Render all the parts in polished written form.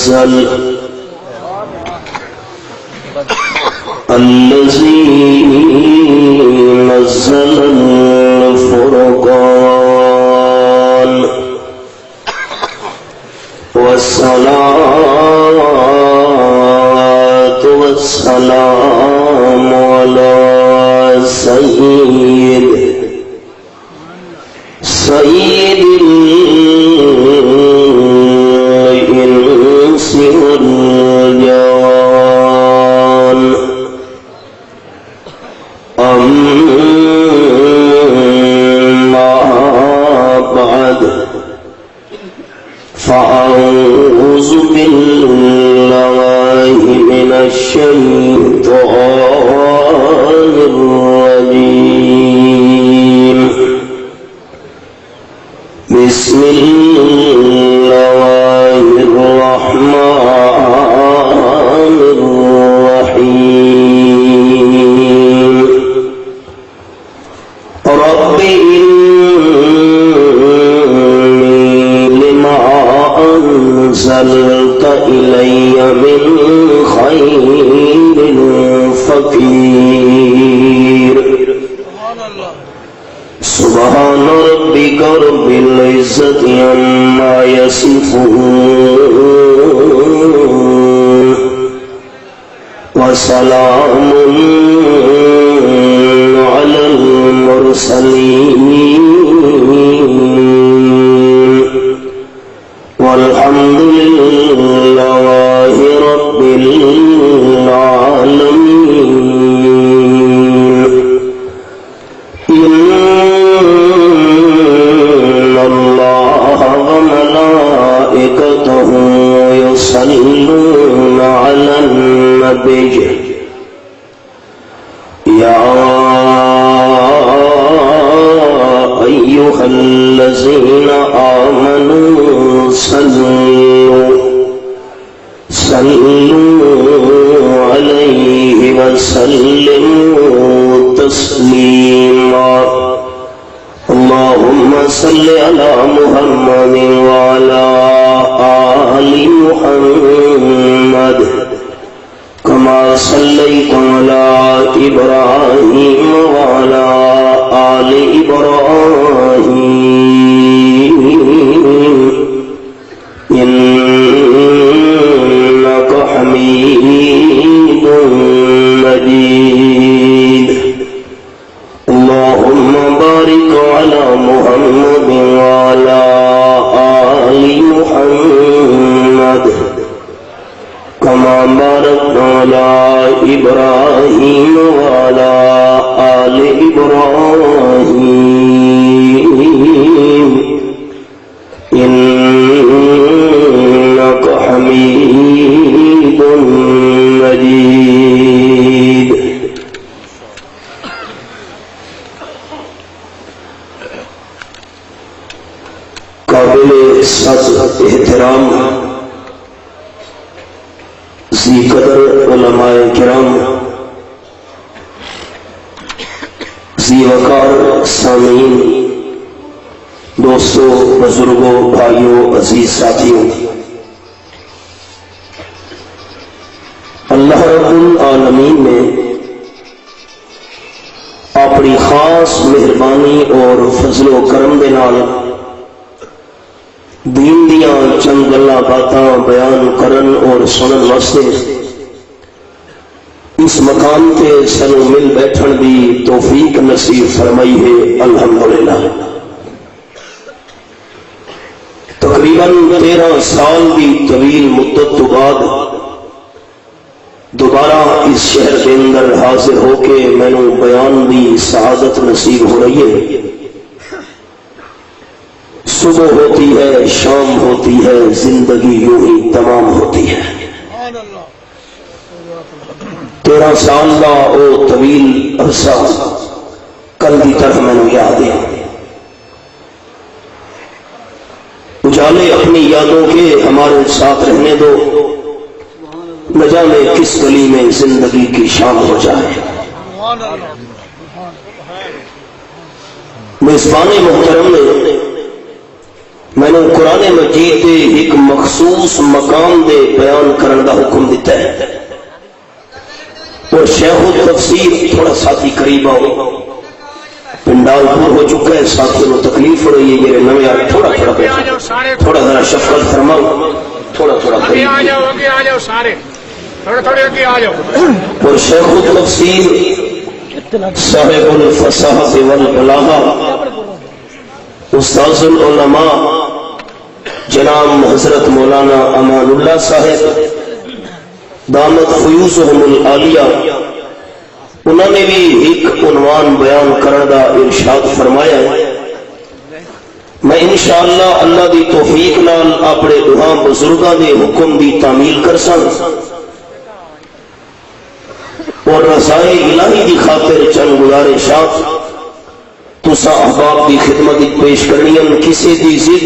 نزل الذي نزل الفرقان والصلاة والسلام على سيد الإنس والجان أما بعد فأعوذ بالله من الشيطان الرجيم بسم الله الرحمن الرحيم رب إني لما أنزلت إلي من خير فقير سبحان ربك رب العزة عما يصفون وسلام على المرسلين والحمد لله رب العالمين. إن الله وملائكته يصلون على النبي يا أيها الذين آمنوا صلوا عليه وسلموا تسليما. اللهم صل على محمد وعلى آل محمد كما صليت على إبراهيم وعلى آل إبراهيم إنك حميد مجيد. اللهم بارك على محمد وعلى آل محمد كما باركت على إبراهيم وعلى آل إبراهيم إنك حميد مجيد. قابل صد احترام ذی قدر علماء کرام، ذی وقار سامعین، دوستوں، بزرگوں، بھائیوں، عزیز ساتھیوں، اللہ رب العالمین نے اپنی خاص مہربانی اور فضل و کرم دے نال دین دیاں چند گلاں باتاں بیان کرن اور سنن واسطے اس مقام تے سنوں مل بیٹھن دی توفیق نصیب فرمائی ہے. الحمدللہ. تقریباً 13 سال کی طویل مدت تو بعد دوبارہ اس شہر کے اندر حاضر ہو کے میں نے بیان دی سعادت نصیب ہو رہی ہے. صبح ہوتی ہے، شام ہوتی ہے، زندگی یوں ہی تمام ہوتی ہے. 13 سال کا وہ طویل عرصہ کل کی طرح میں نے یاد ہے. اجالے اپنی یادوں کے ہمارے ساتھ رہنے دو، نہ جانے کس گلی میں زندگی کی شام ہو جائے. میزبان محترم نے میں نے قرآن مجید دے ایک مخصوص مقام دے بیان کرنے دا حکم دیتا ہے اور شیخ التفسیر تھوڑا ساتھی قریب آؤ پنڈال پور ہو چکا ہے ساتھیوں کو تکلیف ہو رہی ہے میرے نوے یار تھوڑا تھوڑا بیٹھو تھوڑا ذرا شفقت فرماؤ تھوڑا تھوڑا اور شیخ التفسیر صاحب الفصاحت والبلاغہ استاذ العلماء جناب حضرت مولانا امان اللہ صاحب دامت فیوزہم العالیہ انہوں نے بھی ایک عنوان بیان کرنے دا ارشاد فرمایا ہے. میں انشاءاللہ اللہ دی توفیق نال اپنے دعا بزرگاں دے حکم دی تعمیل کر سکتا اور رضائے الہی دی خاطر چند گزارشات تسا احباب دی خدمت پیش کرنی ہم. کسی دی ضد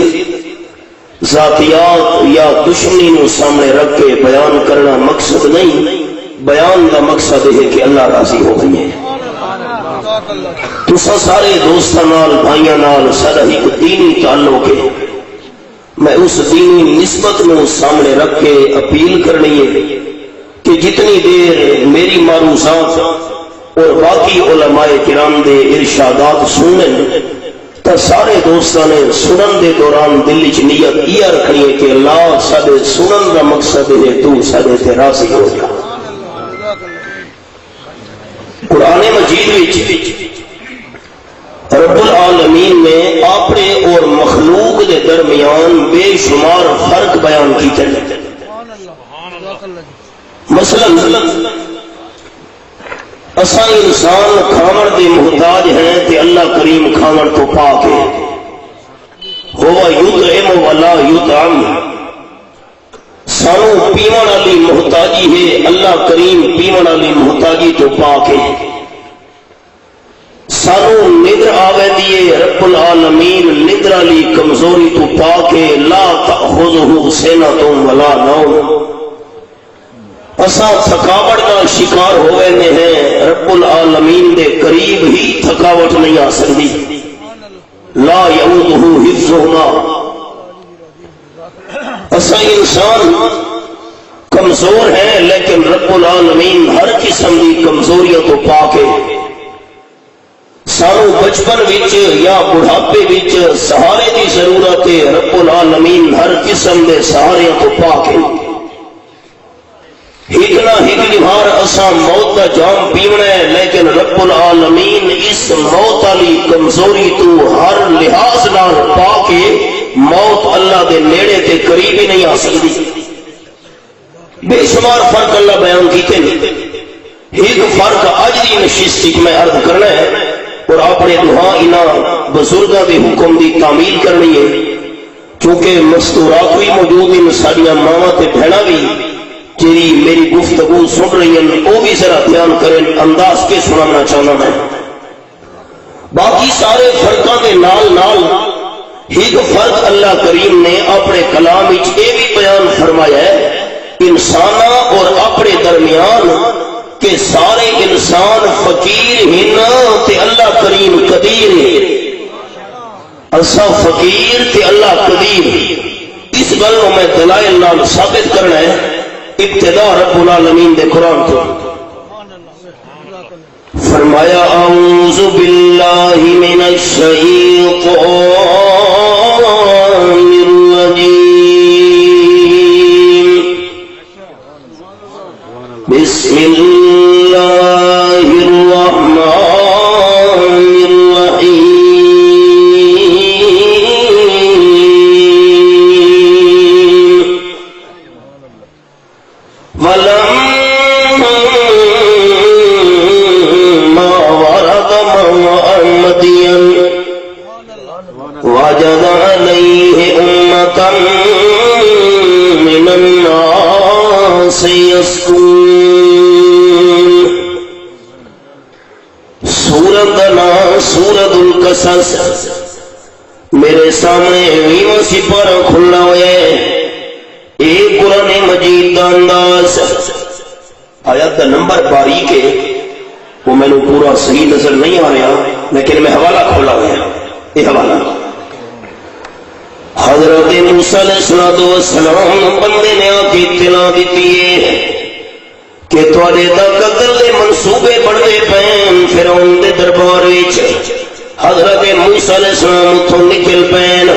ذاتیات یا دشمنی نو سامنے رکھ کے بیان کرنا مقصد نہیں، بیان دا مقصد ہے کہ اللہ راضی ہو گئی ہے. تسا سارے دوستاں نال بھائیاں نال سارا ایک دینی تعلق ہے. میں اس دینی نسبت نو سامنے رکھ کے اپیل کرنی ہے کہ جتنی دیر میری معروضات اور باقی علماء کرام دے ارشادات سنن تو سارے دوستاں نے سنن دے دوران دل وچ نیت یہ رکھنی ہے کہ اللہ سارے سنن دا مقصد ہے تو سارے تے راضی ہو جا. قرآن مجید وچ رب العالمین نے اپنے اور مخلوق دے درمیان بے شمار فرق بیان کیتے ہیں. مثلا اساں انسان کھاون دے محتاج ہیں تے اللہ کریم کھاون تو پاک ہے. ہوا یطعم ولا یطعم. سانو پیون والی محتاجی ہے، اللہ کریم پیون والی محتاجی تو پاک ہے. سانو ندر آوے دیے رب العالمین ندر والی کمزوری تو پاک ہے. لا تأخذہ سنۃ ولا نوم. اساں تھکاوٹ کا شکار ہوئے نے ہیں، رب العالمین دے قریب ہی تھکاوٹ نہیں آ سکتی. لا یعودہ حفظہما. اساں انسان کمزور ہیں لیکن رب العالمین ہر قسم کی کمزوریوں تو پاک ہے. سانو بچپن وچ یا بڑھاپے وچ سہارے کی ضرورت ہے، رب العالمین ہر قسم دے سہارے تو پاک ہے. ایک نہ ایک نہار اساں موت کا جام پیونا ہے لیکن رب العالمین اس موت والی کمزوری تو ہر لحاظ نال پاک ہے. موت اللہ دے نیڑے تے قریب ہی نہیں آ سکتی. بے شمار فرق اللہ بیان کیتے ہیں. ایک فرق اج دی نشست میں عرض کرنا ہے اور اپنے دعا انہاں بزرگاں دے حکم دی تعمیل کرنی ہے. چونکہ مستورات بھی موجود ہیں، ساڈیاں ماواں تے بہناں بھی جی میری گفتگو سن رہی ہیں وہ بھی ذرا دھیان کریں، انداز کے سنانا چاہنا میں. باقی سارے فرقاں دے نال نال ایک فرق اللہ کریم نے اپنے کلام وچ یہ بھی بیان فرمایا ہے انساناں اور اپنے درمیان کہ سارے انسان فقیر ہیں تے اللہ کریم قدیر ہے. اسا فقیر تے اللہ قدیر. اس گل کو میں دلائل نال ثابت کرنا ہے. ابتدا رب العالمین دے قرآن کو فرمایا اعوذ باللہ من الشیطان الرجیم بسم اللہ الرحمن الرحیم وجد علیہ امتا من الناس یسکون. سورت نا سورت القصص میرے سامنے 20 سپارہ کھلا ہوا ہے. ایک قرآن مجید کا انداز آیت کا نمبر باریک ہے وہ میں نے پورا صحیح نظر نہیں آ رہا لیکن میں حوالہ کھولا ہوا ہے. یہ حوالہ حضرت موسیٰ علیہ السلام بندے نے آ کے اطلاع دیتی ہے کہ تواڈے دا قتل دے منصوبے بڑھتے پین فرعون دے دربار وچ۔ حضرت موسیٰ علیہ السلام اتھوں نکل پین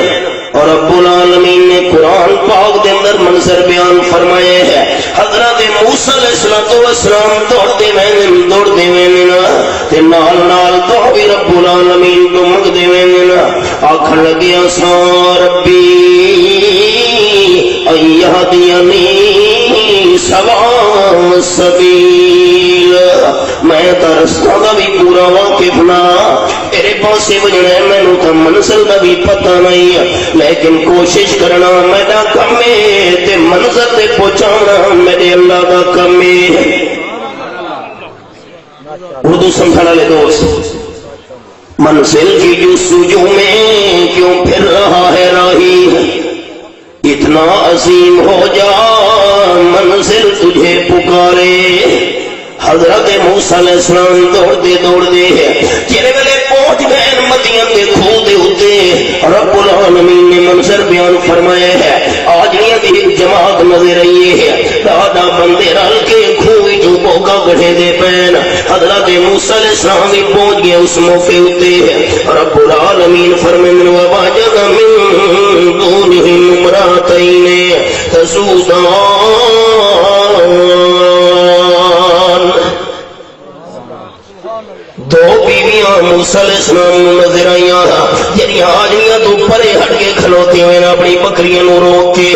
اور رب العالمین نے قرآن پاک دے اندر منظر بیان فرمائے ہے۔ حضرت موسیٰ علیہ السلام دوڑتے وینا تے نال نال دعا بھی رب العالمین تو منگدے وینا، آکھن لگیا سا ربی ایہدینی سواء السبیل، میں تا رستہ دا بھی پورا واقف نہ، میرے پاسے وجنا ہے مینوں تا منزل دا بھی پتہ نہیں، لیکن کوشش کرنا میرا کم ہے تے منزل تے پہنچانا میرے اللہ دا کم ہے۔ اردو سمجھانا لے دوست، منزل کی جستجو میں کیوں پھر رہا ہے راہی، اتنا عظیم ہو جا منزل تجھے پکارے۔ حضرت موسیٰ علیہ السلام دوڑ دے جڑے ویلے پہنچ گئے مدین کے کھو دے اتے، رب العالمین نے منظر بیان فرمایا ہے۔ آدمیاں دی ایک جماعت نظر آئی ہے، دادا بندے رل کے کھوئی جو بوکا گڑھے دے پین۔ حضرت موسیٰ علیہ السلام بھی پہنچ گئے اس موقع اتے ہے، رب العالمین فرمایا وَوَجَدَ مِن دُونِهِمْ امْرَأَتَيْنِ تَذُودَانِ، دو بیویاں موسیٰ علیہ السلام نظر آئیاں جنہیں آدمیاں تو پرے ہٹ کے کھلوتی ہوئے اپنی بکریاں نو روک کے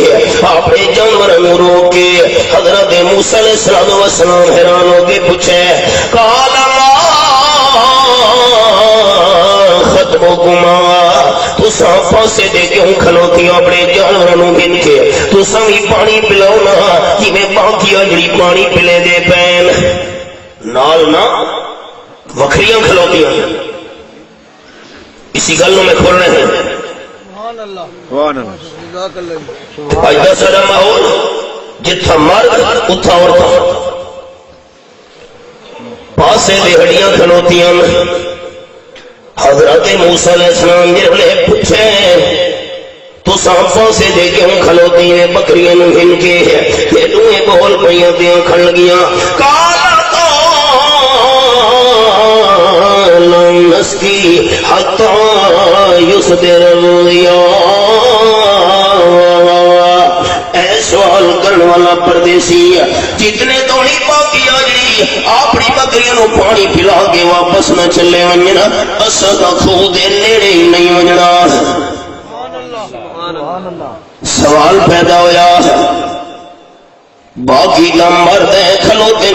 اپنے جانور نو روک کے۔ حضرت موسیٰ علیہ السلام حیران ہو کے پوچھے قال ما خطبکما، تساں پاسے دے کیوں کھلوتی اپنے جانور نو گن کے، تساں بھی پانی پلاؤ نا جی میں باقی جڑی پانی پلے دے پین نال نہ وکھریاں کھلوتیاں۔ اسی گل میں کھول رہے ہیں اج دا سارا ماحول جتھا مرد اتھا عورتاں، پاسے دے ہڈیاں کھلوتیاں۔ حضرت موسیٰ علیہ السلام نے پوچھے تساں پاسے دے کیوں کھلوتی نے بکریاں نو گن کے، یہ دوئیں بول پئیاں تے کھڑ گیاں۔ نسقی حتی یصدر الرعاء، اے سوال کرنے والا پردیسی جتنے توڑی باقی آجڑی اپنی بکریوں نو پانی پلا کے واپس نہ چلے ونجنا، اسا دا کھو دے نیڑے ہی نہیں ونجنا۔ سوال پیدا ہویا باقی کا مرد کھلوتے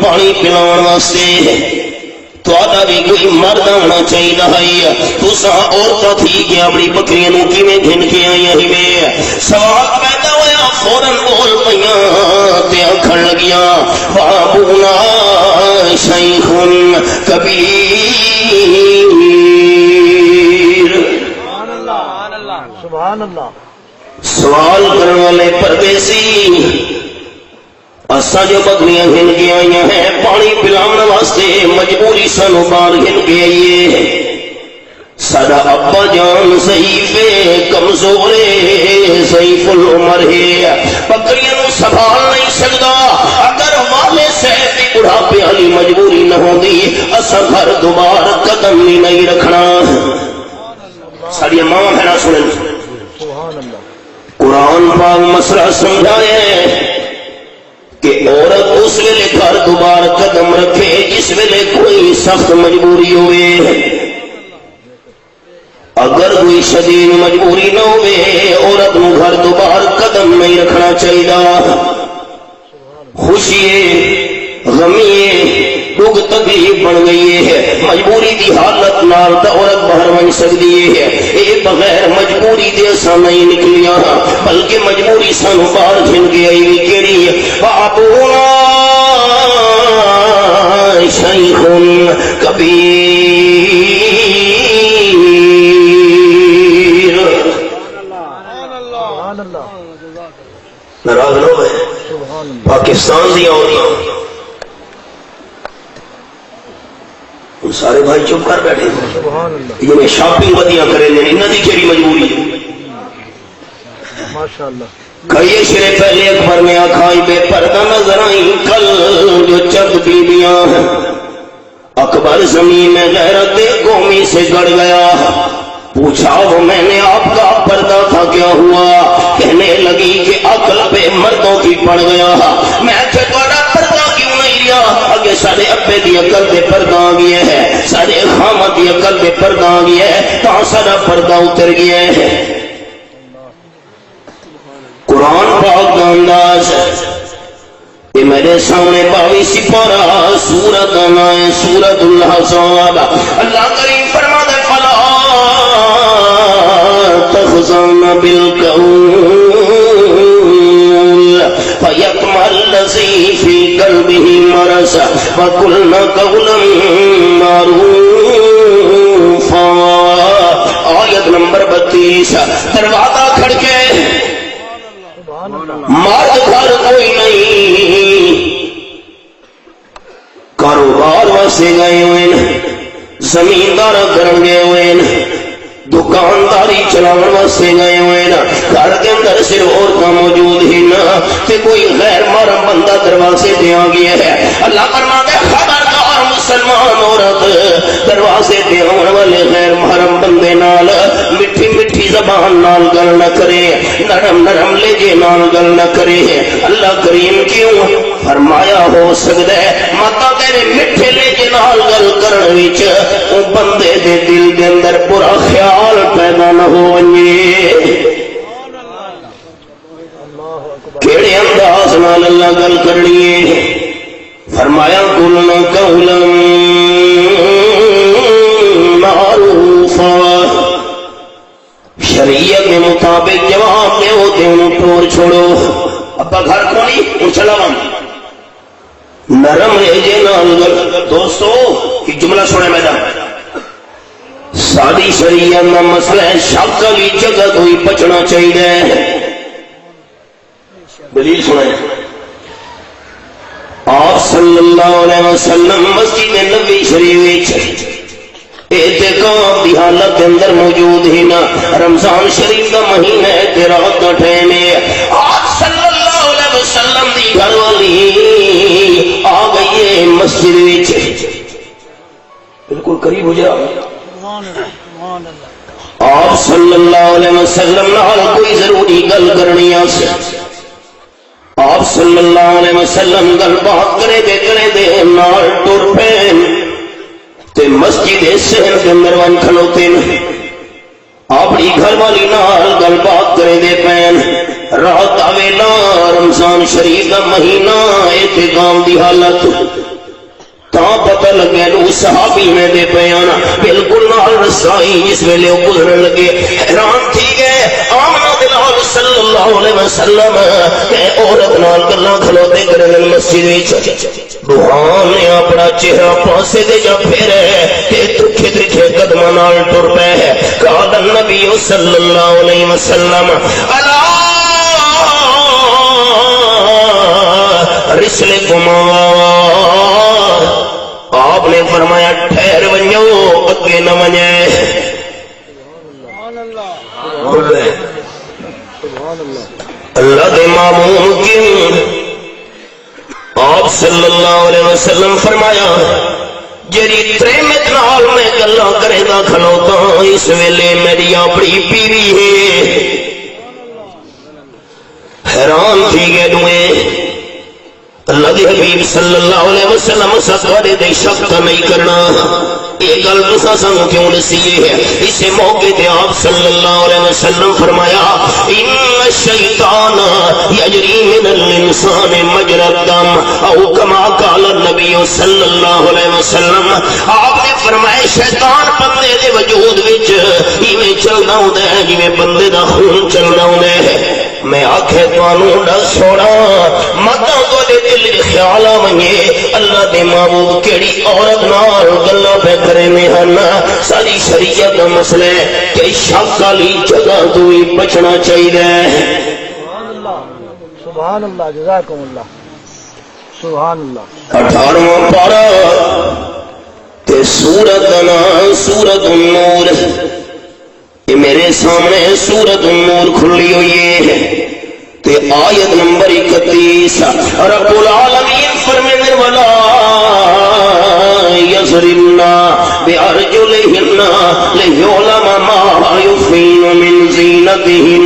پانی پلاؤن واسطے، تو آدھا بھی کوئی مرد ہونا چاہیے، تسا عورتاں تھی کہ اپنی بکریاں نو کیویں گھن کے آئیاں ہی۔ سوال پیدا ہویا فوراً بول پئیاں تے آکھن لگیاں وابونا شیخ کبیر۔ سبحان اللہ۔ سوال کرنے والے پردیسی اساں جو بکریاں گھن کے آئیاں ہیں پانی پلاؤن واسطے مجبوری سانو بال گھن کے آئیے، ساڈا ابا جان ضعیف کمزور ضعیف العمر ہے، بکریاں نو سنبھال نہیں سکدا، اگر والے صاحب دی بڑھاپے والی مجبوری نہ ہوندی اساں گھر دوبارہ قدم نہیں رکھنا۔ ساڈی ماں بہنا سنن قرآن پاک مسئلہ سمجھائے کہ عورت اس ویلے گھر دوبارہ قدم رکھے جس ویلے کوئی سخت مجبوری ہوئے، اگر کوئی شدید مجبوری نہ ہوئے عورت نو گھر دوبارہ قدم نہیں رکھنا چاہیے۔ خوشی غمی دکھ تکلیف بن گئی ہے، مجبوری دی حالت نال تا عورت باہر بن سکتی ہے، اے بغیر مجبوری دے اساں نہیں نکلیاں بلکہ مجبوری سانو باہر گھن کے آئی بھی کیڑی وابونا شیخ کبیر۔ ناراض نہ ہوئے پاکستان دی عورتاں سارے بھائی چپ کر بیٹھے جنہیں شاپنگ ودیاں کرے انہاں دی کیڑی مجبوری ہے؟ کئی شرے پہلے اکبر میں آکھائی بے پردہ نظر آئیں کل جو چند بیویاں ہیں اکبر زمین میں غیرت قومی سے گڑ گیا پوچھا وہ میں نے آپ کا پردہ تھا کیا ہوا کہنے لگی کہ عقل پہ مردوں کی پڑ گیا میں کہ تمہارا پردہ کیوں نہیں لیا اگے سارے ابے دی عقل پہ پردہ آ گیا ہے سارے خامہ دی عقل پہ پردہ آ گیا ہے کہاں سارا پردہ اتر گیا ہے قرآن پاک کا انداز یہ میرے سامنے 22 سپارہ سورت نائے سورت الحزاب اللہ کریم فرماتا ہے فلا تخزن بالقول فیطمع الذی فی قلبہ مرض وقلن قولا معروفا آیت نمبر 32 دروازہ کھڑکے مرد گھر کوئی نہیں کاروبار واسطے گئے ہوئے زمیندار کرن گئے ہوئے دکانداری چلاؤ واسطے گئے ہوئے گھر کے اندر صرف عورتیں موجود ہی نہ تے کوئی غیر محرم بندہ دروازے دے آ گیا ہے اللہ فرماتا ہے خبردار مسلمان عورت دروازے دے آنے والے غیر محرم بندے نال مٹھی مٹھی زبان نال گل نہ کرے نرم نرم لہجے نال گل نہ کرے اللہ کریم کیوں فرمایا ہو سکتا ہے متا تیرے مٹھے لہجے نال گل کرن وچ او بندے دے دل دے اندر برا خیال پیدا نہ ہو ونجے کیڑے انداز نال اللہ گل کرنی ہے فرمایا قلنا قولا معروفا شریعت کے مطابق جواب دے ہوتے انہوں ٹور چھوڑو ابا گھر کونی ان چلا نرم لہجے نال گل دوستو ایک جملہ سنے میدان ساری شریعت کا مسئلہ ہے شک کی جگہ تو ہی بچنا چاہیے دلیل سنیں آپ صلی اللہ علیہ وسلم مسجد نبی شریف اعتکاف کی حالت کے اندر موجود ہی نہ رمضان شریف کا مہینہ ہے رات کا ٹائم ہے آپ صلی اللہ علیہ وسلم کی گھر والی آ گئی ہے مسجد بالکل قریب ہو جا آپ صلی اللہ علیہ وسلم نال کوئی ضروری گل کرنی آسے آپ صلی اللہ علیہ وسلم گل بات کرے دے نال ٹر پین تے مسجد شہر کے اندر ون کھلوتے اپنی گھر والی نال گل بات کرے دے پین رات آویلا رمضان شریف کا مہینہ اعتکاف دی حالت تا پتہ لگے لو صحابی میں دے پیانا بالکل نال رسائی جس ویلے گزرن لگے حیران تھی گئے آمنہ بلال صلی اللہ علیہ وسلم کہ عورت نال گلاں کھلوتے کرن مسجد وچ روحان نے اپنا چہرہ پاسے دے جا پھیرے تے ترکھے ترکھے قدماں نال ٹر پئے قال النبی صلی اللہ علیہ وسلم الا رسلکما آپ نے فرمایا ٹھہر ونجو اگے نہ ونجے اللہ دے معمول کیوں آپ صلی اللہ علیہ وسلم فرمایا جری تریمت نال میں گلا کرے دا کھلوتا اس ویلے میری اپنی بیوی ہے حیران تھی گئے دوئے اللہ دے حبیب صلی اللہ علیہ وسلم ساتھوارے دے شک نہیں کرنا یہ گل تسا سانو کیوں نسیے ہے اسے موقع تے آپ صلی اللہ علیہ وسلم فرمایا ان الشیطان یجری من الانسان مجرى الدم او کما قال النبی صلی اللہ علیہ وسلم آپ نے فرمایا شیطان بندے دے وجود وچ ایویں چلدا ہوندا ہے جویں بندے دا خون چلدا ہوندا ہے میں آکھے توانوں نہ چھوڑا متا تو دے دل خیال آویں اللہ دے محبوب کیڑی عورت نال گلاں پہ کرے میں ہن ساری شریعت دا مسئلہ ہے کہ شک والی جگہ تو ہی بچنا چاہیے سبحان اللہ جزاکم اللہ سبحان اللہ 18واں پارہ تے سورت نام سورت النور یہ میرے سامنے سورت النور کھلی ہوئی ہے تے آیت نمبر 31 رب العالمین فرمانے والا یضربنا بارجلہن لیعلم ما یخفین من زینتہن.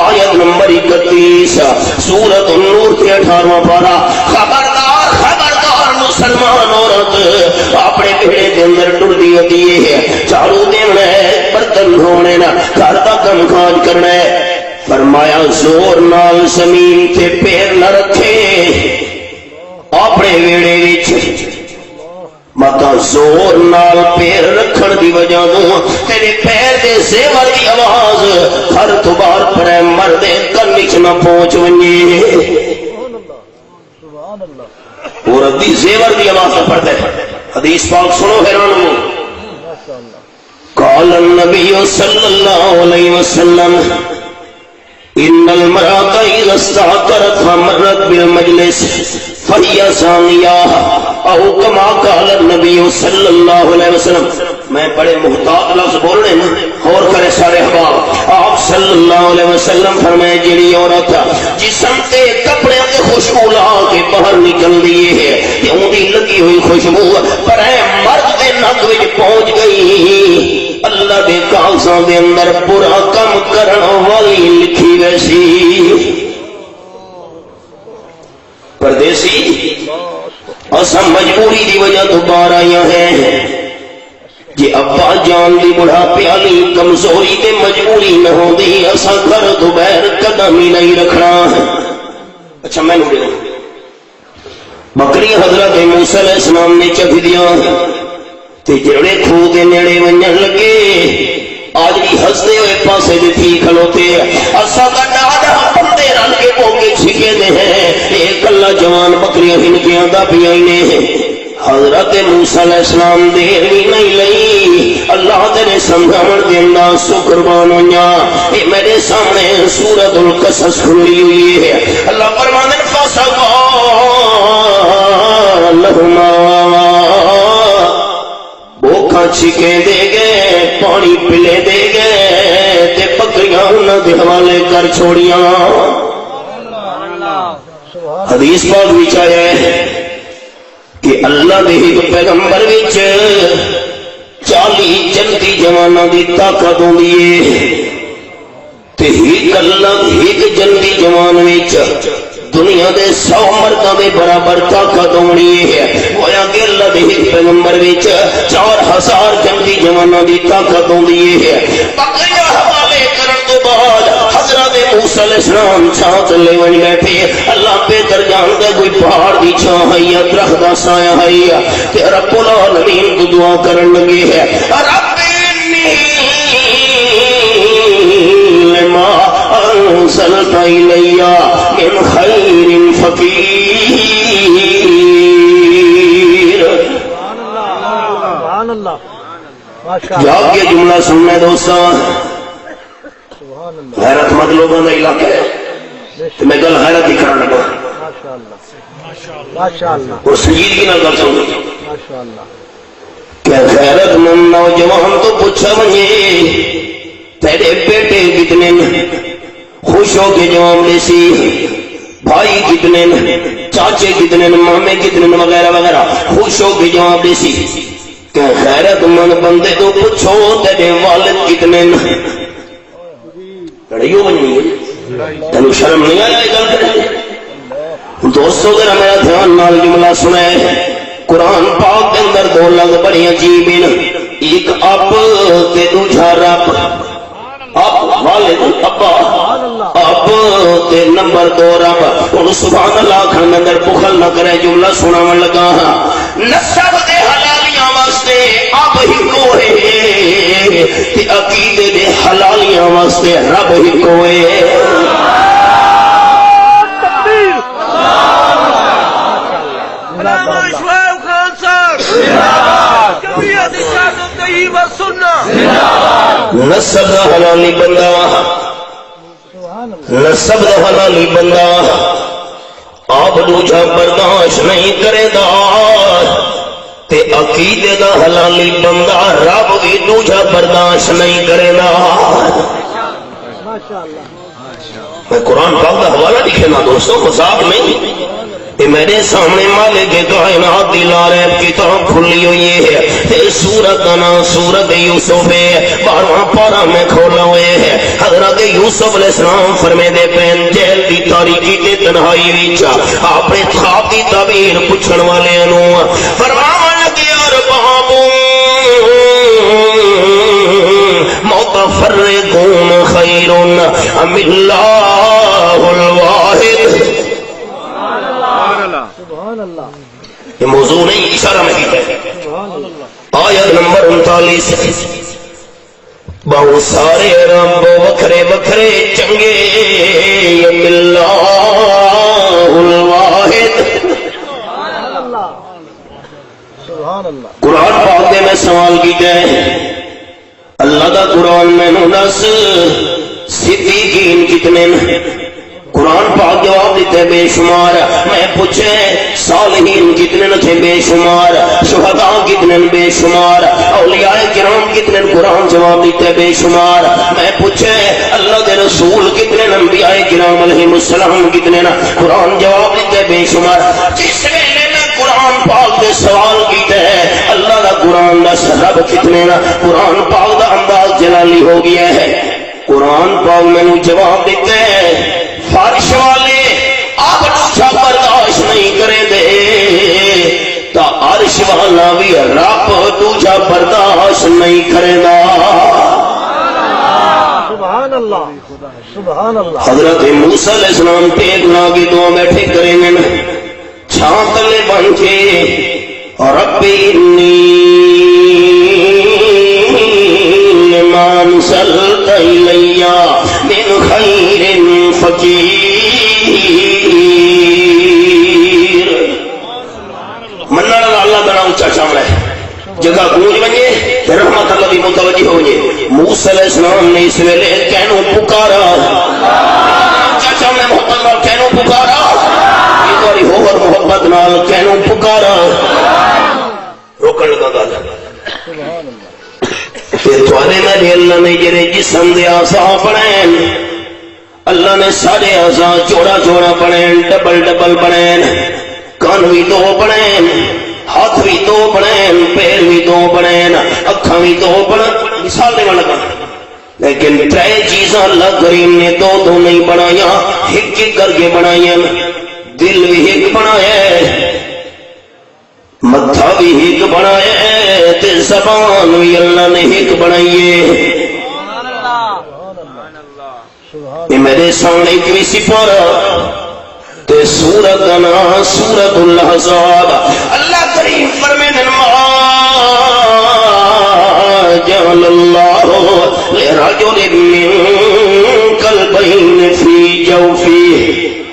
آیت نمبر 31 سورۃ النور کے 18واں پارہ. خبردار خبردار مسلمان عورت اپنے بیڑے کے اندر ٹردی ہوتی ہے، جھاڑو دینا ہے، برتن دھونے نا، گھر کا کام کاج کرنا ہے. فرمایا زور نال زمین تے پیر نہ رکھے اپنے ویڑے وچ، متا زور نال پیر رکھن دی وجہ تو تیرے پیر دے زیور دی آواز ہر تو بار پڑے مردے کن وچ نہ پہنچ ونجے. عورت دی زیور دی آواز نہ پڑے. حدیث پاک سنو حیران ہو. قال النبی صلی اللہ علیہ وسلم ان المرأة اذا استعطرت مرت بالمجلس فهي زانية او كما قال النبی صلی اللہ علیہ وسلم. میں بڑے محتاط لفظ بول رہے ہیں اور کرے سارے احباب. آپ صلی اللہ علیہ وسلم فرمائے جڑی عورت جسم تے کپڑے تے خوشبو لا کے باہر نکل دی ہے تے اونی لگی ہوئی خوشبو پر اے مرد دے نک وچ پہنچ گئی، اللہ دے کاغذاں دے اندر برا کم کرن والی لکھی ویسی. پردیسی اسا مجبوری دی وجہ تو باہر آیا ہے. جی ابا جان دی بڑھاپے والی کمزوری تے مجبوری نہ ہوندی اسا گھر تو باہر قدم ہی نہیں رکھنا. اچھا میں نے بکری حضرت موسیٰ علیہ السلام نے چکھ دیا تے جڑے کھو دے نیڑے ونجن لگے آج بھی ہستے ہوئے پاسے دے تھی کھلوتے. اسا کا ڈاڈا بندے رل کے بوکے چھکے دے ہیں. ایک اللہ جوان بکریاں ہنکیاں دا پیائنے ہیں. حضرت موسیٰ علیہ السلام دیر بھی نہیں لئی، اللہ تیرے سمجھاون دے انداز سو قربان ہویا. اے میرے سامنے سورۃ القصص کھلی ہوئی ہے. اللہ فرمانے فسقا لہما بوکھا چھکے دے گئے، پانی پلے دے گئے تے بکریاں انہاں دے حوالے کر چھوڑیاں. حدیث پاک وچ آیا ہے کہ اللہ دے ایک پیغمبر وچ 40 جنتی جواناں دی طاقت ہوندی ہے تے ایک اللہ ایک جنتی جوان وچ دنیا دے 100 مرداں دے برابر طاقت ہونی ہے. گویا کہ اللہ دے ایک پیغمبر وچ 4000 جنتی جواناں دی طاقت ہوندی ہے. بکریاں حوالے کرن تو بعد حضرت موسیٰ علیہ السلام چھاں تلے ون بیٹھے. اللہ بہتر جاندا کوئی پہاڑ دی چھاں ہے یا درخت دا سایہ ہے تے رب العالمین کو دعا کرن لگے ہے رب لما انزلت الی من خیر فقیر. سبحان اللہ. یاد یہ جملہ سننے دوستاں غیرت مند لوگوں کا علاقہ ہے تو میں گل غیرت ہی کرا لگا اور سنجیدگی نہ گل سن. کیا غیرت مند نوجوان تو پوچھا مجھے تیرے بیٹے کتنے خوش ہو کے جواب دے سی، بھائی کتنے، چاچے کتنے، مامے کتنے وغیرہ وغیرہ خوش ہو کے جواب دے سی. کہ غیرت مند بندے تو پوچھو تیرے والد کتنے. لڑائیوں بنی تینوں شرم نہیں آیا گل کرنے. دوستو ذرا میرا دھیان نال جملہ سنے. قرآن پاک کے اندر 2 لفظ بڑی عجیب ہیں. ایک اب تے دوجا رب. اب والد ابا، اب تے نمبر 2 رب. ہن سبحان اللہ کھن میں اندر بخل نہ کرے. جملہ سناون لگا ہاں. نسب دے حلالیاں واسطے اب ہی کوئے تے عقیدے دے حلالیاں واسطے رب ہی کوئے. شعیب خان صاحب جمعیت اسلامی طیب سننا نسب دا حلالی بندہ، نسب دا حلالی بندہ آپ دوجا برداشت نہیں کرے دا تے عقیدے دا حلالی بندہ رب بھی دوجا برداشت نہیں کرے دا. میں قرآن پاک کا حوالہ لکھے نا دوستوں، مذاق نہیں، یہ میرے سامنے مالک کائنات دی لاریب کتاب کھلی ہوئی ہے، سورت کا نام سورت یوسف ہے، 12واں پارہ میں کھولا ہوئے ہے۔ حضرت یوسف علیہ السلام فرمے دے پین جیل دی تاریکی تے تنہائی وچ اپنے خواب دی تعبیر پوچھن والے نو فرماون لگے ارباب متفرقون خیر ام اللہ الواحد۔ سبحان اللہ، یہ موضوع نہیں، اشارہ میں کیا ہے۔ آیت نمبر 39، بہت سارے رب وکھرے وکھرے چنگے ام اللہ الواحد۔ سبحان اللہ، قرآن پاک دے میں سوال کیتا ہے، اللہ دا قرآن میں نو دس صدیقین کتنے ہیں؟ قرآن پاک جواب دیتے بے شمار۔ میں پوچھے صالحین کتنے تھے؟ بے شمار۔ شہداء کتنے؟ بے شمار۔ اولیاء کرام کتنے؟ قرآن جواب دیتے بے شمار۔ میں پوچھے اللہ کے رسول کتنے؟ انبیاء کرام علیہ السلام کتنے؟ قرآن جواب دیتے بے شمار۔ جس ویلے میں قرآن پاک دے سوال کیتے ہیں اللہ دا قرآن دا رب کتنے نا، قرآن پاک دا انداز جلالی ہو گیا ہے۔ قرآن پاک میں نو جواب دیتے ہیں فارش والے آپ دوچھا برداشت نہیں کریں دے تا عرش والا بھی رب دوچھا برداشت نہیں کریں دا۔ سبحان اللہ، سبحان اللہ۔ حضرت موسیٰ علیہ السلام ٹیک لا کے دعا بیٹھے کریں گے چھان تلے بن کے رب انی لما انزلت الی من خیر فقیر۔ منع اللہ کا نام اونچا شامل ہے، جگہ گونج بنجے رحمت اللہ بھی متوجہ ہو جائے۔ موسیٰ علیہ السلام نے اس ویلے کہنوں پکارا، چاچا میں محبت نال کہنوں پکارا، یہ ہوور محبت نال کہنوں پکارا، روکن لگا گا پھر تھوڑے میرے اللہ نے جرے جسم دے آسا بنائیں، اللہ نے سارے آسا چوڑا چوڑا بنائیں، ڈبل ڈبل بنائیں، کان بھی دو بنائیں، ہاتھ بھی دو بنائیں، پیر بھی دو بنائیں، اکھاں بھی دو بنائیں، مثال دے لگا۔ لیکن ترے چیزاں اللہ کریم نے دو دو نہیں بنایا، ایک ایک کر کے بنایا۔ دل بھی ایک بنایا، متھا بھی ایک بنایا، تے زبان بھی اللہ نے ایک بنائیے۔ یہ میرے سامنے ایک بھی سپارہ تے سورت کا نام سورت الاحزاب۔ اللہ کریم فرماتے ہیں جعل اللہ لرجل من قلبین فی جوفہ۔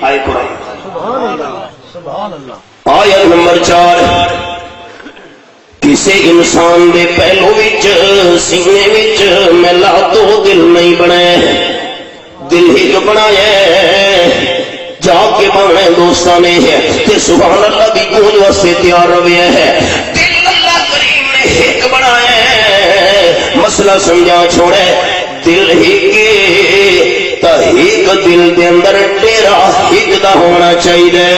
آئے قرآن سبحان اللہ، سبحان اللہ۔ آیت نمبر 4، کسی انسان دے پہلو وچ سینے وچ میلا دو دل نہیں بنائے، دل ایک بنایا جا کے بنائے دوستان ہے کہ سبحان اللہ دی گونج واسطے تیار رویا ہے۔ دل اللہ کریم نے ایک بنایا، مسئلہ سمجھا چھوڑے، دل ایک تا ایک دل دے اندر ڈیرا ایک دا ہونا چاہیے۔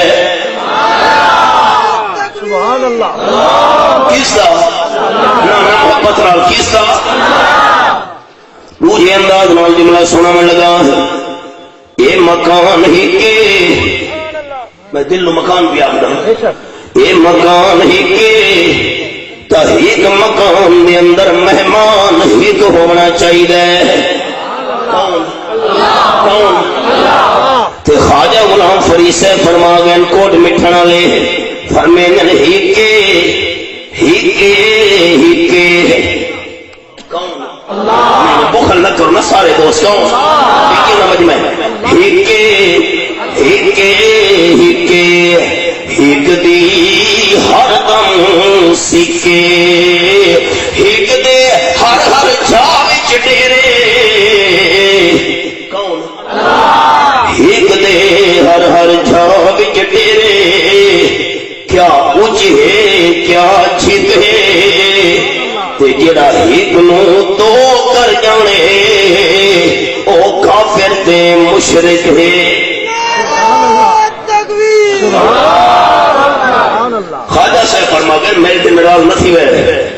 سبحان اللہ، کس دا نہ محبت نال، کس دا مجھے انداز نال جملہ سنا میں لگا، یہ مکان ہی کے، میں دل نو مکان بھی آگا، یہ مکان ہی کے تا ایک مکان دے اندر مہمان ہی تو ہونا چاہیے۔ کون؟ تے خواجہ غلام فرید سے فرما گئے کوٹ مٹھنا لے فرمے ہی کے کون؟ بخل نہ کرو نا سارے دوست، کون؟ مجمع ایک دی ہر دم سکے، ایک دے ہر ہر جا وچ ڈیرے، کون؟ ایک دے ہر ہر جا وچ ڈیرے، کیا اونچ ہے کیا چھت ہے، تے جڑا ایک نو دو کر جانے او کافر تے مشرک ہے سبحان اللہ خواجہ صاحب فرما گئے میرے دن ناراض نہ تھی وے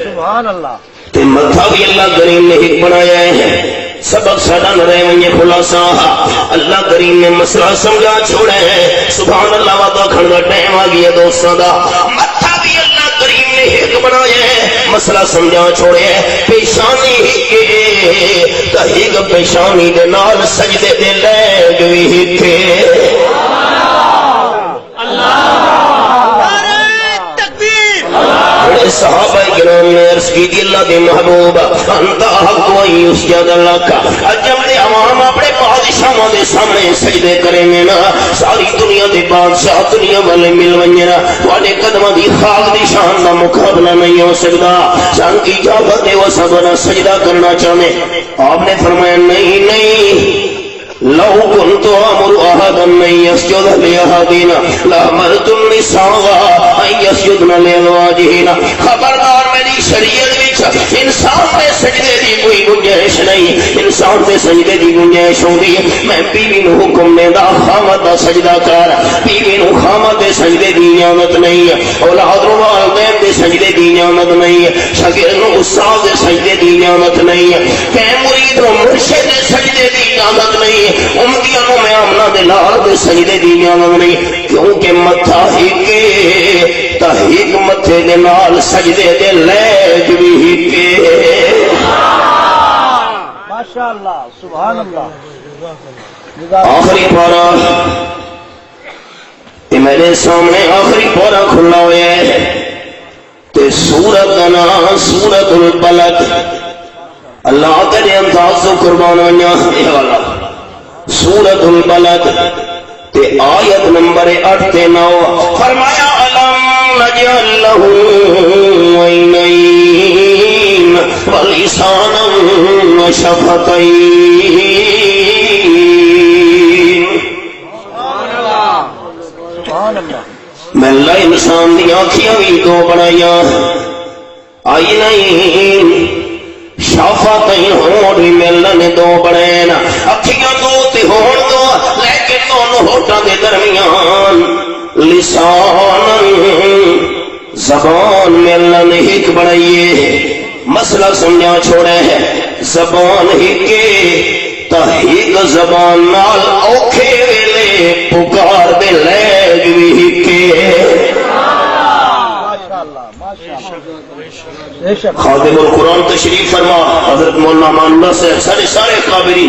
سبحان اللہ تے متھا بھی اللہ کریم نے ایک بنایا ہے سبق ساڈا نہ رہے وے خلاصہ اللہ کریم نے مسئلہ سمجھا چھوڑے ہے سبحان اللہ وعدہ کھڑ دا ٹائم آ گیا دوستاں دا متھا بھی اللہ کریم نے ایک بنایا ہے مسئلہ سمجھا چھوڑے ہے پیشانی کے تہیگ پیشانی دے نال سجدے دے لیگ وی کے صحابہ کرام نے عرض کی دی اللہ دے محبوب انتا حق و یسجد لک جب دے عوام اپنے بادشاہاں دے سامنے سجدے کریں گے نا ساری دنیا دے بادشاہ دنیا والے مل ونجے نا تواڈے قدماں دی خاک دی شان دا مقابلہ نہیں ہو سکدا شان کی اجازت دے وہ سب نا سجدہ کرنا چاہتے آپ نے فرمایا نہیں نہیں لو كنت امر احدا ان يسجد لاحدنا لامرت النساء ان يسجدن لازواجهن خبردار میری شریعت وچ انسان دے سجدے دی کوئی گنجائش نہیں انسان دے سجدے دی گنجائش ہوندی ہے میں بیوی نو حکم دیندا خامد دا سجدہ کر بیوی نو خامد دے سجدے دی اجازت نہیں ہے اولاد نو والدین دے سجدے دی اجازت نہیں ہے شاگرد نو استاد دے سجدے دی اجازت نہیں ہے کہ مرید نو مرشد دے سجدے دی اجازت نہیں ہے امتیاں نو میں آمنہ دے لال دے سجدے دی اجازت نہیں کیونکہ متھا ہی کے تحیق متھے دے نال سجدے دے لیگ بھی ہی کے ماشاءاللہ سبحان اللہ آخری پارا یہ میرے سامنے آخری پارا کھلا ہوئے ہے تے سورت دنا سورت البلد اللہ کرے انداز و قربان آنیا یہ والا سورت البلد تے آیت نمبر 8 تے 9 فرمایا علم نجعل له عینین ولسانا وشفتین سبحان اللہ میں اللہ انسان دی آنکھیاں بھی دو بنائیاں آئی نہیں شافتین ہون بھی میں اللہ نے دو بنائیں اکھیاں دو تے ہون دو لیکن دونوں ہوٹاں دے درمیان لسان زبان میں اللہ نے ایک بنائیے مسئلہ سمجھا چھوڑے ہے زبان ہی کے تحیق زبان نال اوکھے ویلے پکار دے لیگ بھی ہی کے خادم القرآن تشریف فرما حضرت مولانا مانلہ سے سارے قابری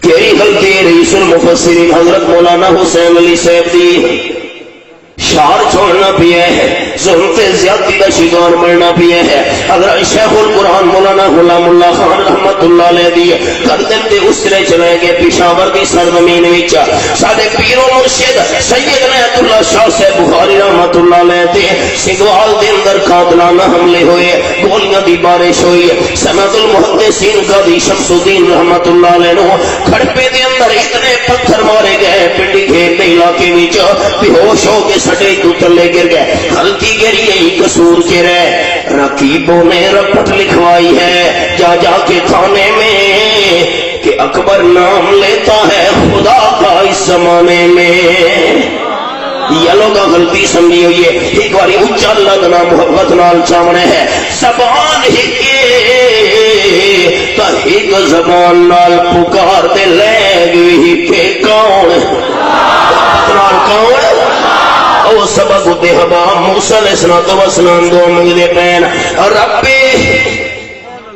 کیری غلطی رئیس المفسرین حضرت مولانا حسین علی صاحب دی شعر چھوڑنا پیا ہے ظلم سے زیادتی کا شکار بننا پیا ہے حضرت شیخ القرآن مولانا غلام اللہ خان رحمت اللہ علیہ دی قدم دے اس طرح چلے گئے پشاور کی سرزمین وچ ساڈے پیر و مرشد سید عنایت اللہ شاہ صاحب بخاری رحمت اللہ علیہ تے سنگوال دے اندر قاتلانہ حملے ہوئے گولیاں دی بارش ہوئی سند المحدثین قاضی شمس الدین رحمت اللہ علیہ نو کھڑپے دے اندر اتنے پتھر مارے گئے پنڈی گھیر دے علاقے وچ بے ہوش ہو کے سٹے تو تلے گر گئے غلطی گری یہی قصور کے رہے رقیبوں نے رپٹ لکھوائی ہے جا جا کے تھانے میں کہ اکبر نام لیتا ہے خدا کا اس زمانے میں یہ لوگ غلطی سمجھی ہوئی ہے ایک باری اچھا اللہ دنا محبت نال چامنے ہے زبان ہی کے تحیق زبان نال پکار دے لیگ ہی کے کون کون او سبق دے ہبا موسیٰ علیہ السلام دو منگلے پین ربی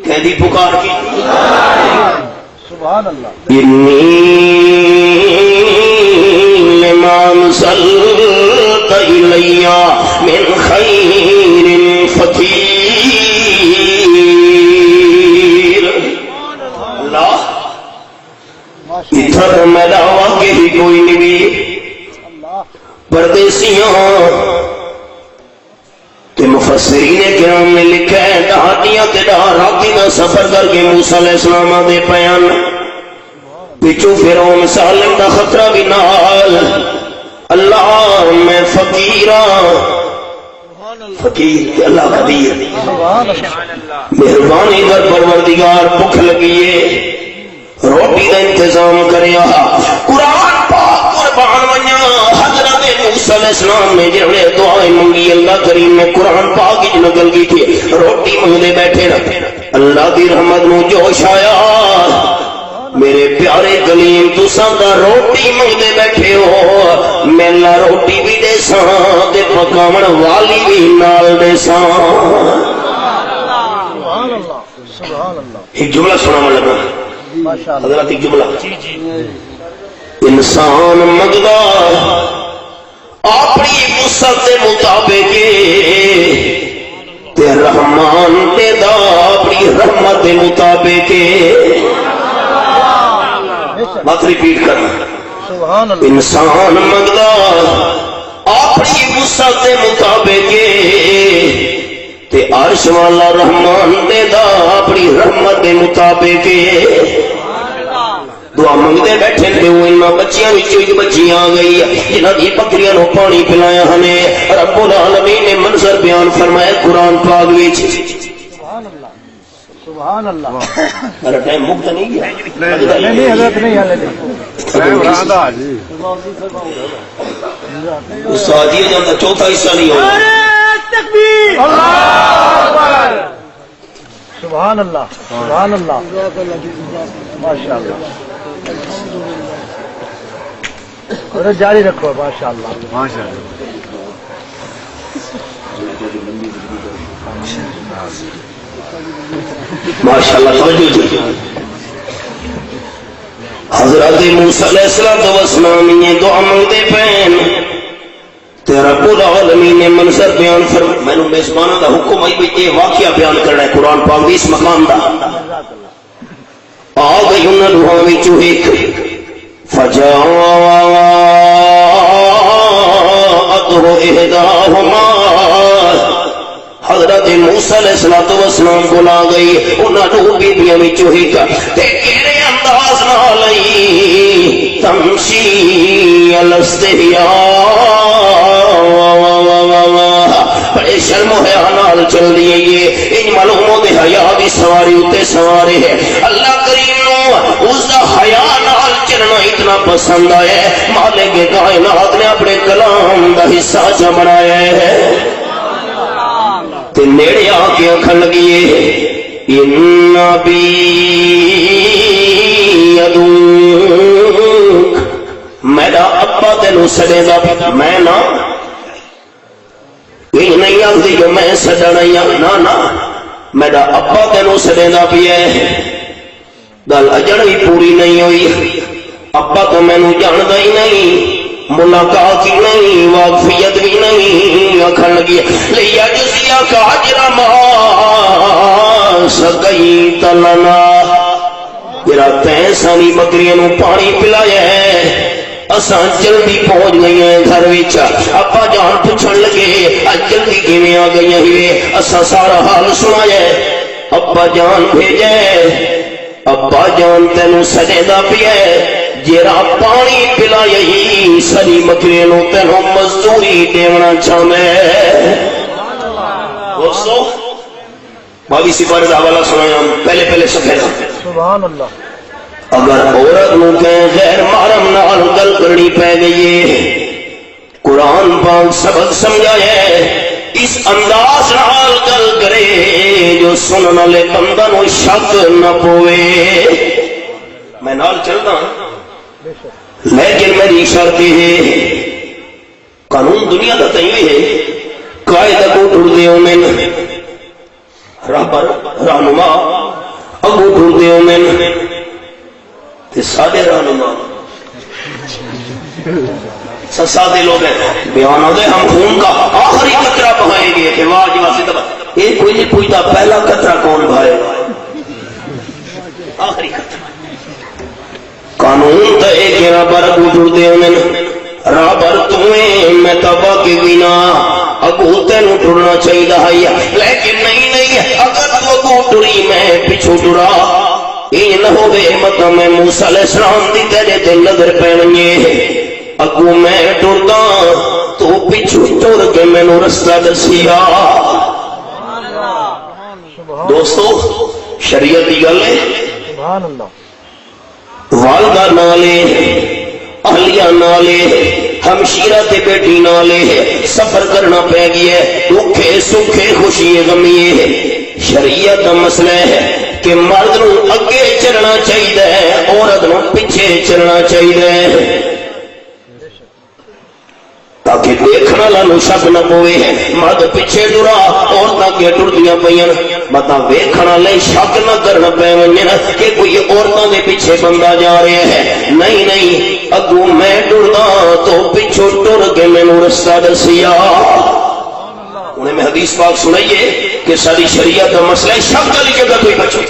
کہہ دی پکار کی سبحان اللہ انی لمن صلت الیہ من خیر فقیر اللہ ادھر میرا واقعی ہی کوئی نہیں پردیسیاں کہ مفسرین کرام نے لکھا ہے دہاتیاں تے راتی دا سفر کر کے موسیٰ علیہ السلام دے پیان پچھو فرعون سالم دا خطرہ بھی نال اللہ میں فقیراں فقیر کہ اللہ قدیر مہربانی در پروردگار بھوک لگیے روٹی کا انتظام کریا قرآن پاک قربان ونیا حضرت موسیٰ علیہ السلام نے جنہیں دعائیں منگی اللہ کریم نے قرآن پاک کی نقل کی تھی روٹی منگنے بیٹھے نا اللہ دی رحمت نو جوش آیا میرے پیارے کلیم تساں دا روٹی منگنے بیٹھے ہو میلا روٹی بھی دے ساں تے پکاون والی بھی نال دے ساں ایک جملہ سنا لگا حضرت ایک جملہ انسان منگدا اپنی وسعت کے مطابق تے رحمان دے دا اپنی رحمت کے مطابق بات ریپیٹ کرنا انسان منگدا اپنی وسعت کے مطابق تے عرش والا رحمان دے دا اپنی رحمت کے مطابق دعا منگتے بیٹھے تھے وہ ان بچیاں ایک بچی آ گئی جنہاں دی بکریاں نو پانی پلایا ہنے رب العالمین نے منظر بیان فرمایا قرآن پاک وچ سبحان اللہ میرا ٹائم مکت نہیں گیا نہیں حضرت نہیں حالے استاد جی جانتا چوتھا حصہ نہیں ہوگا تکبیر سبحان اللہ سبحان اللہ ماشاء اللہ حضرت جاری رکھو ماشاء اللہ ماشاء اللہ ماشاءاللہ توجہ جی حضرت موسیٰ علیہ السلام یہ دعا منگتے پین تے رب العالمین نے منظر بیان فرمایا میں نے میزبانوں دا حکم آئی بھی یہ واقعہ بیان کرنا ہے قرآن پاک اس مقام دا آ گئی انہاں لوہاں وچوں ایک فجاءته احداهما حضرت موسیٰ علیہ السلام کو لا گئی انہاں دو بیبیاں وچوں ایک تے کیڑے انداز نال تمشی بڑے شرم و حیا نال چل دیے یہ ان معلوموں دے حیا دی سواری اتے سوارے ہے اللہ کریم نو اس دا حیا نال چلنا اتنا پسند آیا ہے مالک کائنات نے اپنے کلام دا حصہ چ بنایا ہے تے نیڑے آ کے آکھن لگی ان بی یدوک میرا ابا تینوں سڑے گا میں نہ یہ نہیں آتی جو میں سڑنا نہ میرا ابا تینوں سڑے گا بھی ہے گل اجڑ بھی پوری نہیں ہوئی ابا تو مینوں جاندا ہی نہیں ملاقات ہی نہیں واقفیت بھی نہیں آکھن لگی لیا جزیا کا اجر ما سقیت لنا جرا تیں سانی بکریاں نو پانی پلایا ہے اساں جلدی پہنچ گئی ہیں گھر وچ ابا جان پوچھن لگے اج جلدی کیویں آ گئی ہیں اساں سارا حال سنایا ابا جان بھیجے ابا جان تینوں سجدا پیا جیرا پانی پلایا ہی ساری بکریاں نو تینوں مزدوری دیونا چاہندے دوستو باقی سپارے کا حوالہ سنایا پہلے صفحے کا سبحان اللہ اگر عورت نو کہیں غیر محرم نال گل کرنی پہ گئی قرآن پاک سبق سمجھایا اس انداز نال گل کرے جو سنن والے بندہ نو شک نہ پوے میں نال چلدا لیکن میری شرط ہے قانون دنیا کا تھی ہے قائد کو ٹرتے ہونے رہبر رہنما اگو ٹرتے ہونے سادے رہنما سادے لوگ ہیں بیان ہوتے ہم خون کا آخری قطرہ بہائیں گے کہ واہ جی واسطہ یہ کوئی نہیں پوچھتا پہلا قطرہ کون بہائے گا آخری قطرہ قانون تو ایک رابر اگو ٹرتے ہونے رابر تمہیں میں تبا کے بنا اگو تینوں ٹرنا چاہیے لیکن نہیں اگر تو اگو ٹری میں پچھو ٹرا یہ نہ ہو گئے مطلب میں موسیٰ علیہ السلام دی تیرے دل نظر پہنگے اگو میں ٹردا تو پچھو ٹر کے میں نو رستہ دسیا دوستو شریعت کی گل ہے والدہ نالے اہلیہ نالے ہمشیرہ تے بیٹی نالے سفر کرنا پہ گیا ہے، دکھے سکھے خوشی غمیے شریعت کا مسئلہ ہے کہ مرد نو اگے چلنا چاہیے عورت نو پیچھے چلنا چاہیے تاکہ دیکھنا لانو شک نہ پوے مرد پیچھے ٹرا عورتاں کے ٹردیاں پیاں متا ویکھنا لے شک نہ کرنا پے ونجن کہ کوئی عورتاں دے پیچھے بندہ جا رہا ہے نہیں نہیں اگوں میں ٹردا تو پیچھے ٹر کے مینوں رستہ دسیا انہیں میں حدیث پاک سنائیے کہ ساری شریعت کا مسئلہ شک والی جگہ تو ہی بچو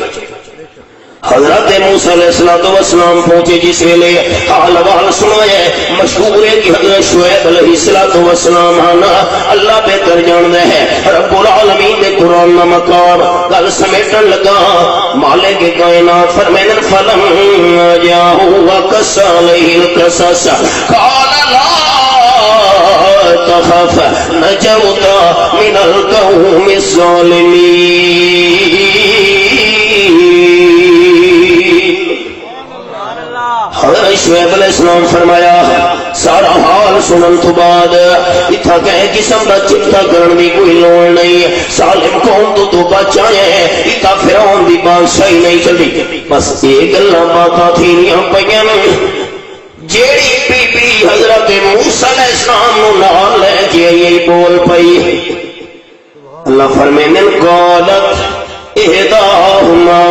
حضرت موسیٰ علیہ السلام پہنچے جس ویلے حال احوال سنایا مشہور ہے کہ حضرت شعیب علیہ السلام آنا اللہ بہتر جانتا ہے رب العالمین نے قرآن کا مقام گل سمیٹن لگا مالک کائنات فرمائے فلم جاؤ وقص علیہ القصص قال لا تخف نجوت من القوم الظالمین حضرت شعیب علیہ السلام فرمایا سارا حال سنن تو بعد اتھا کہے قسم دا چپتا کرن دی کوئی لوڑ نہیں سالم قوم تو بچایا ہے اتھا فرعون دی بادشاہی نہیں چلتی بس ایک گلاں باتاں تھیاں پیاں جیڑی بی بی حضرت موسیٰ علیہ السلام نو نال لے کے یہی بول پئی اللہ فرمائے قالت احداہما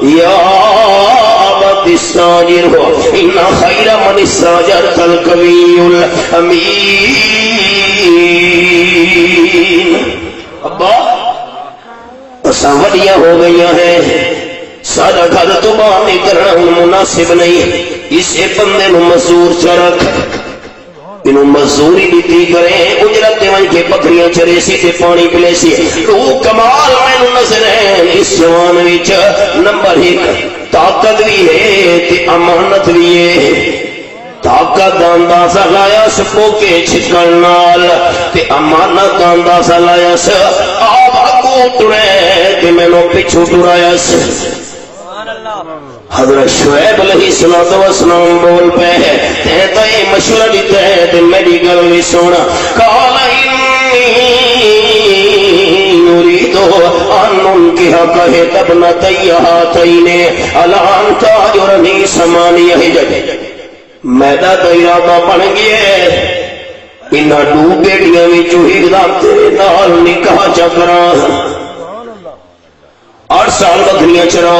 یا ابت استاجر ہو ان خیر من استاجرت القوی الامین ابا اساں وڈیاں ہو گئیاں ہیں سارا گھر تو باہر نہیں کرنا مناسب نہیں اسے بندے نو مزدور چ رکھ انہوں مزدوری دیتی کریں اجرت دیوان کے بکریاں چرے سی تے پانی پلے سی تو کمال میں نو نظر ہے اس جوان وچ نمبر 1 طاقت بھی ہے تے امانت بھی ہے طاقت دا اندازہ لایا سپو کے چھکن نال تے امانت دا اندازہ لایا س آپ اگوں ٹرے تے میں نو پچھو ٹرایا س حضرت شعیب علیہ السلام بول پہ ہے تیتا یہ مشورہ دیتا ہے تے میری گل بھی سونا قال انی نریدو ان انکہا کہے تبنتی ہاتینے الان تاجرنی سمانی حجج میدہ تو ارادہ بن گیا انہا دو بیٹیاں میں جو ہی تیرے نال نکاح چکرا 8 سال بکریاں چرا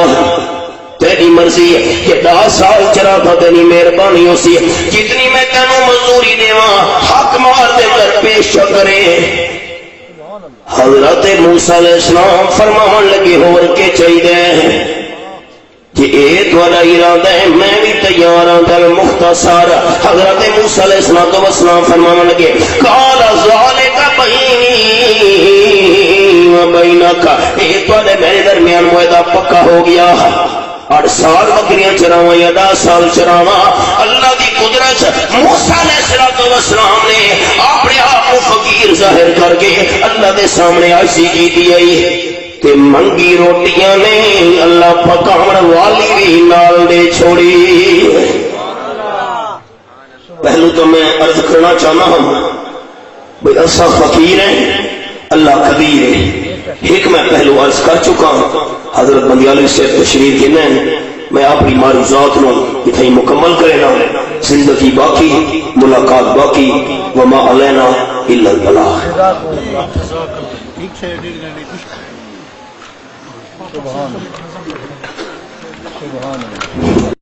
تیری مرضی ہے کہ 10 سال چرا تھا تیری مہربانی ہو سی جتنی میں تینوں مزدوری دیواں حق مار دے کر پیش کرے حضرت موسیٰ علیہ السلام فرمان لگے اور کے چاہیے کہ ایک والا ارادہ ہے میں بھی تیار ہوں دل مختصر حضرت موسیٰ علیہ السلام فرمان لگے قال ذالک بینی و بینک ایک والے میرے درمیان معاہدہ پکا ہو گیا 8 سال بکریاں چراواں یا 10 سال چراواں اللہ دی قدرت موسیٰ علیہ السلام نے اپنے آپ کو فقیر ظاہر کر کے اللہ دے سامنے عاجزی کی دی تے منگی روٹیاں نے اللہ پکاون والی بھی نال دے چھوڑی پہلو تو میں عرض کرنا چاہنا ہوں بھئی ایسا فقیر ہے اللہ قدیر ہے ایک میں پہلو عرض کر چکا ہوں حضرت بندیالی سے تشریف دینے میں اپنی معروضات نو اتنی مکمل کرے نا زندگی باقی ملاقات باقی وما علینا الا البلاغ سبحان اللہ